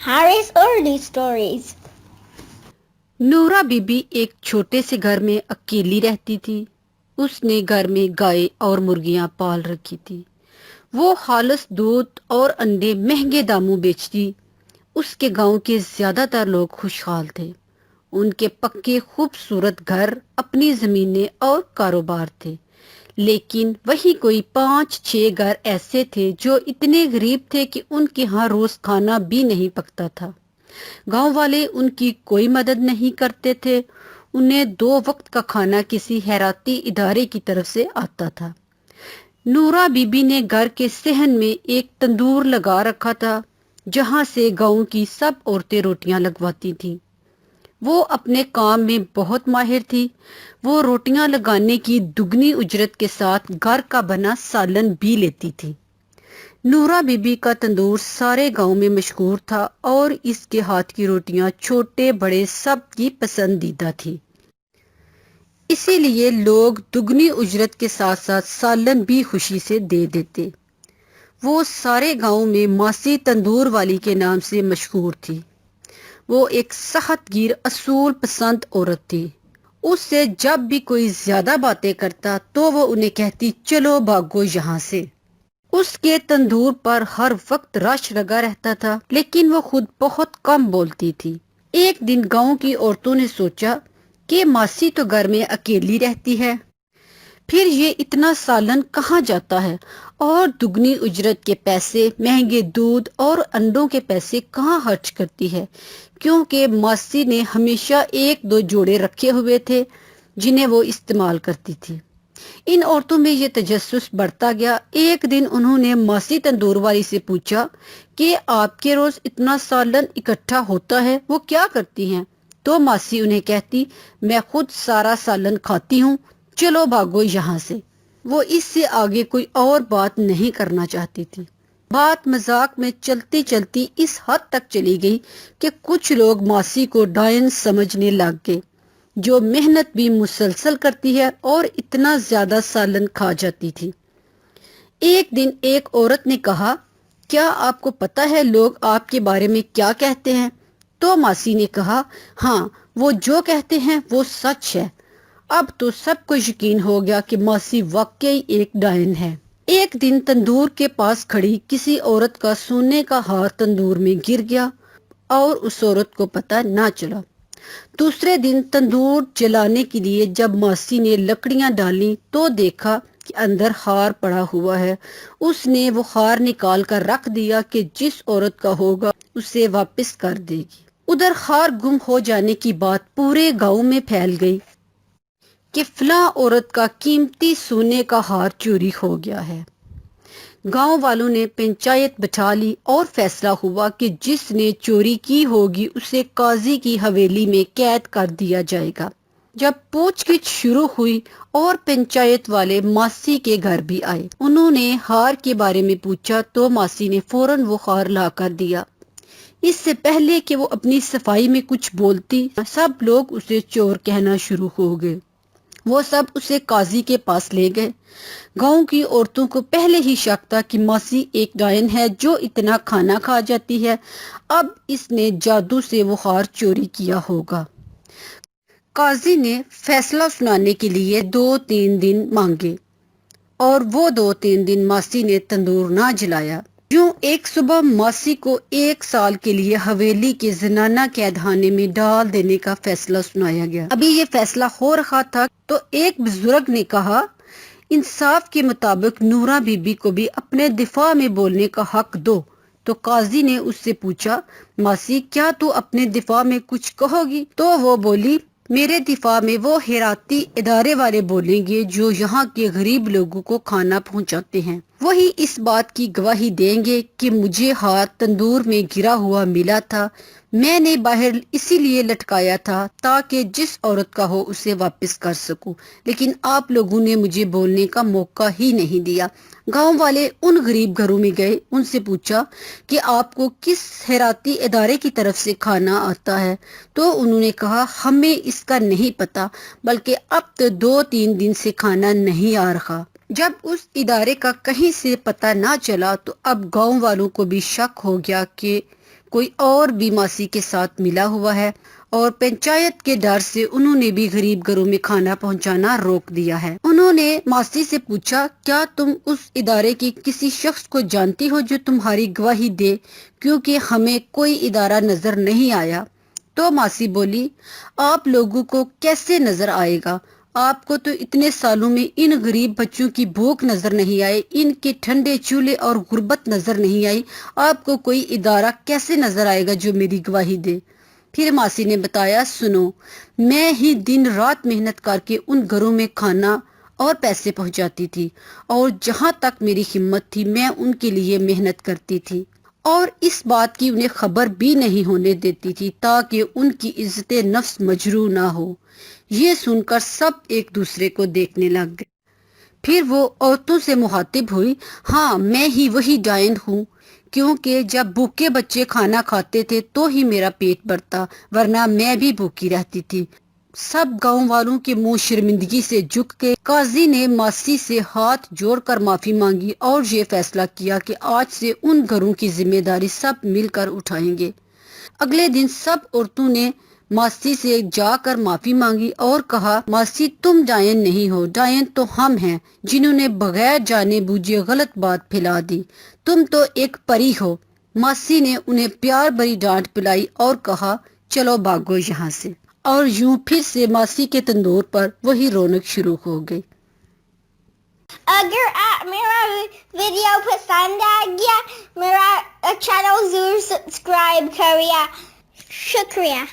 Harry's early stories. नूरा बीबी एक छोटे से घर में अकेली रहती थी। उसने घर में गाय और मुर्गियां पाल रखी थी। वो खालिस दूध और अंडे महंगे दामों बेचती। उसके गांव के ज्यादातर लोग खुशहाल थे। उनके पक्के खूबसूरत घर, अपनी जमीनें और कारोबार थे। लेकिन वही कोई 5-6 घर ऐसे थे जो इतने गरीब थे कि उनके यहाँ रोज खाना भी नहीं पकता था। गांव वाले उनकी कोई मदद नहीं करते थे। उन्हें 2 वक्त का खाना किसी हैराती इदारे की तरफ से आता था। नूरा बीबी ने घर के सहन में एक तंदूर लगा रखा था, जहां से गांव की सब औरतें रोटियां लगवाती थीं। वो अपने काम में बहुत माहिर थी। वो रोटियां लगाने की दुगनी उजरत के साथ घर का बना सालन भी लेती थी। नूरा बीबी का तंदूर सारे गांव में मशहूर था और इसके हाथ की रोटियां छोटे बड़े सब की पसंदीदा थी। इसीलिए लोग दुगनी उजरत के साथ साथ सालन भी खुशी से दे देते। वो सारे गांव में मासी तंदूर वाली के नाम से मशहूर थी। वो एक सख्तगीर असूल पसंद औरत थी। उससे जब भी कोई ज्यादा बातें करता तो वो उन्हें कहती, चलो भागो यहाँ से। उसके तंदूर पर हर वक्त रश लगा रहता था, लेकिन वो खुद बहुत कम बोलती थी। एक दिन गांव की औरतों ने सोचा कि मासी तो घर में अकेली रहती है, फिर ये इतना सालन कहाँ जाता है और दुगनी उजरत के पैसे, महंगे दूध और अंडों के पैसे कहाँ खर्च करती है, क्योंकि मासी ने हमेशा 1-2 जोड़े रखे हुए थे जिन्हें वो इस्तेमाल करती थी। इन औरतों में ये तजस्सुस बढ़ता गया। एक दिन उन्होंने मासी तंदूर वाली से पूछा कि आपके रोज इतना सालन इकट्ठा होता है, वो क्या करती हैं? तो मासी उन्हें कहती, मैं खुद सारा सालन खाती हूँ, चलो भागो यहाँ से। वो इससे आगे कोई और बात नहीं करना चाहती थी। बात मजाक में चलती चलती इस हद तक चली गई कि कुछ लोग मासी को डायन समझने लग गए, जो मेहनत भी मुसलसल करती है और इतना ज्यादा सालन खा जाती थी। एक दिन एक औरत ने कहा, क्या आपको पता है लोग आपके बारे में क्या कहते हैं? तो मासी ने कहा, हाँ, वो जो कहते हैं वो सच है। अब तो सबको यकीन हो गया कि मासी वाकई एक डायन है। एक दिन तंदूर के पास खड़ी किसी औरत का सोने का हार तंदूर में गिर गया और उस औरत को पता ना चला। दूसरे दिन तंदूर जलाने के लिए जब मासी ने लकड़ियां डाली तो देखा कि अंदर हार पड़ा हुआ है। उसने वो हार निकाल कर रख दिया कि जिस औरत का होगा उसे वापस कर देगी। उधर हार गुम हो जाने की बात पूरे गांव में फैल गई कि फलां औरत का कीमती सोने का हार चोरी हो गया है। गांव वालों ने पंचायत बिठा ली और फैसला हुआ कि जिसने चोरी की होगी उसे काजी की हवेली में कैद कर दिया जाएगा। जब पूछगिछ शुरू हुई और पंचायत वाले मासी के घर भी आए, उन्होंने हार के बारे में पूछा तो मासी ने फौरन वो हार ला कर दिया। इससे पहले कि वो अपनी सफाई में कुछ बोलती, सब लोग उसे चोर कहना शुरू हो गए। वो सब उसे काजी के पास ले गए। गांव की औरतों को पहले ही शक था कि मासी एक डायन है जो इतना खाना खा जाती है। अब इसने जादू से वो हार चोरी किया होगा। काजी ने फैसला सुनाने के लिए 2-3 दिन मांगे और वो 2-3 दिन मासी ने तंदूर ना जलाया। यूं एक सुबह मासी को 1 साल के लिए हवेली के जनाना कैदखाने में डाल देने का फैसला सुनाया गया। अभी ये फैसला हो रहा था तो एक बुजुर्ग ने कहा, इंसाफ के मुताबिक नूरा बीबी को भी अपने दिफा में बोलने का हक दो। तो काजी ने उससे पूछा, मासी क्या तू अपने दिफा में कुछ कहोगी? तो वो बोली, मेरे दिफा में वो हेराती इदारे वाले बोलेंगे जो यहाँ के गरीब लोगों को खाना पहुँचाते हैं। वही इस बात की गवाही देंगे कि मुझे हार तंदूर में गिरा हुआ मिला था। मैंने बाहर इसीलिए लटकाया था ताकि जिस औरत का हो उसे वापस कर सकूं, लेकिन आप लोगों ने मुझे बोलने का मौका ही नहीं दिया। गांव वाले उन गरीब घरों में गए, उनसे पूछा कि आपको किस खैराती इदारे की तरफ से खाना आता है? तो उन्होंने कहा, हमें इसका नहीं पता, बल्कि अब तो 2-3 दिन से खाना नहीं आ रहा। जब उस इदारे का कहीं से पता ना चला तो अब गांव वालों को भी शक हो गया कि کوئی اور بھی ماسی کے ساتھ ملا ہوا ہے اور پنچایت کے ڈر سے انہوں نے بھی غریب گھروں میں کھانا پہنچانا روک دیا ہے۔ انہوں نے ماسی سے پوچھا کیا تم اس ادارے کی کسی شخص کو جانتی ہو جو تمہاری گواہی دے، کیونکہ ہمیں کوئی ادارہ نظر نہیں آیا۔ تو ماسی بولی آپ لوگوں کو کیسے نظر آئے گا؟ آپ کو تو اتنے سالوں میں ان غریب بچوں کی بھوک نظر نہیں آئی، ان کے ٹھنڈے چولہے اور غربت نظر نہیں آئی، آپ کو کوئی ادارہ کیسے نظر آئے گا جو میری گواہی دے؟ پھر ماسی نے بتایا سنو، میں ہی دن رات محنت کر کے ان گھروں میں کھانا اور پیسے پہنچاتی تھی، اور جہاں تک میری ہمت تھی میں ان کے لیے محنت کرتی تھی، اور اس بات کی انہیں خبر بھی نہیں ہونے دیتی تھی تاکہ ان کی عزت نفس مجروح نہ ہو۔ یہ سن کر سب ایک دوسرے کو دیکھنے لگ گئے۔ پھر وہ عورتوں سے مخاطب ہوئی، ہاں میں ہی وہی ڈائن ہوں، کیونکہ جب بھوکے بچے کھانا کھاتے تھے تو ہی میرا پیٹ بھرتا، ورنہ میں بھی بھوکی رہتی تھی۔ سب گاؤں والوں کے منہ شرمندگی سے جھک کے قاضی نے ماسی سے ہاتھ جوڑ کر معافی مانگی اور یہ فیصلہ کیا کہ آج سے ان گھروں کی ذمہ داری سب مل کر اٹھائیں گے۔ اگلے دن سب عورتوں نے ماسی سے جا کر معافی مانگی اور کہا ماسی تم ڈائن نہیں ہو، ڈائن تو ہم ہیں جنہوں نے بغیر جانے بوجھے غلط بات پھیلا دی، تم تو ایک پری ہو۔ ماسی نے انہیں پیار بھری ڈانٹ پلائی اور کہا چلو بھاگو یہاں سے، اور یوں پھر سے ماسی کے تندور پر وہی رونق شروع ہو گئی۔ اگر آپ میرا ویڈیو پسند آ گیا میرا چینل ضرور سبسکرائب کریے، شکریہ۔